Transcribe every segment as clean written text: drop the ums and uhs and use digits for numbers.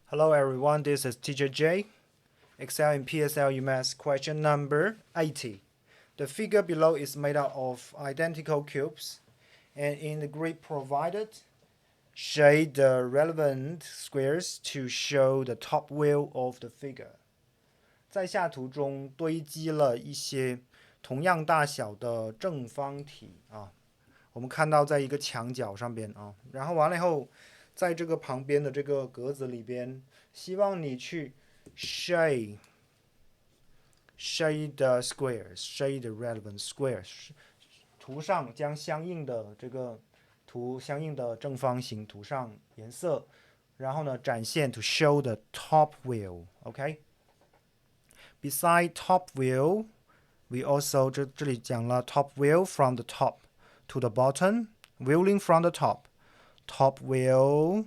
Hello everyone, this is Teacher J. Excel in PSLE Math question number 80. The figure below is made up of identical cubes, and in the grid provided, shade the relevant squares to show the top view of the figure. 在下图中堆积了一些同样大小的正方体啊，我们看到在一个墙角上边啊，然后完了以后，在这个旁边的这个格子里边，希望你去 shade the squares, shade the relevant squares， 涂上将相应的正方形涂上颜色，然后呢展现 to show the top view，OK？、Beside top view, we also 这里讲了 top view from the top to the bottom, viewing from the top view,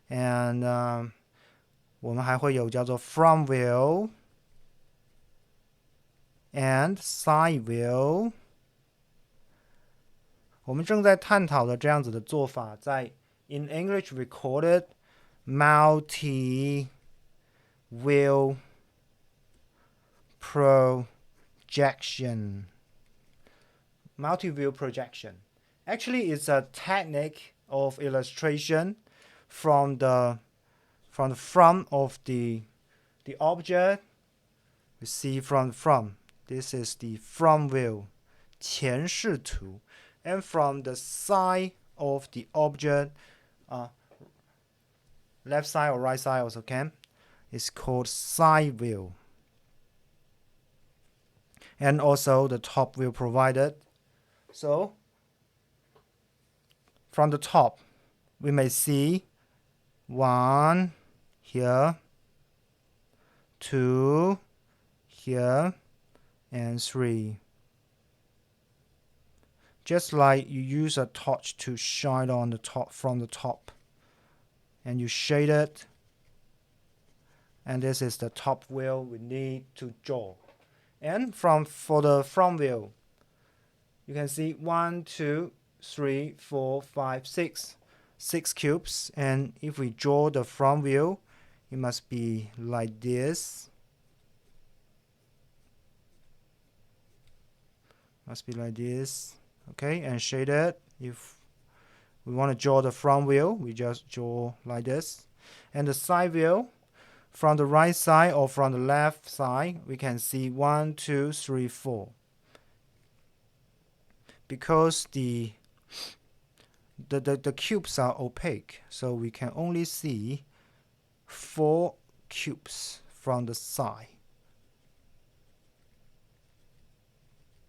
and 我们还会有叫做 from view and side view。我们正在探讨的这样子的做法，在 in English we call it multi-view projection. Multi-view projection. Actually, it's a technique of illustration from the front of the object. You see from. This is the front view. 前视图. And from the side of the object, left side or right side also can. It's called side view. And also the top view provided. So, from the top, we may see 1 here, 2 here, and 3. Just like you use a torch to shine on the top from the top, and you shade it, and this is the top view we need to draw. And for the front view, you can see 1, 2, 3, 4, 5, 6 cubes, and if we draw the front view, it must be like this. Okay, and shade it. If we want to draw the front view, we just draw like this. And the side view, from the right side or from the left side, we can see 1, 2, 3, 4. Because the cubes are opaque, so we can only see 4 cubes from the side.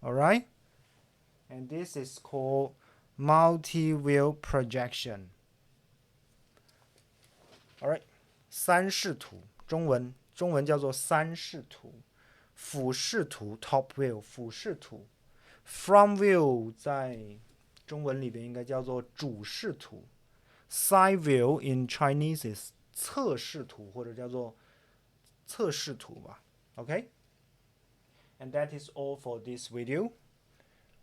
Alright? And this is called multi-view projection. Alright, 三视图，中文叫做三视图，俯视图 top view 俯视图 ，front view 在中文里边应该叫做主视图 ，side view in Chinese is 侧视图或者叫做侧视图吧 ，OK？ And that is all for this video.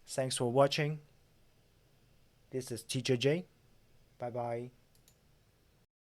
Thanks for watching. This is Teacher J. Bye bye.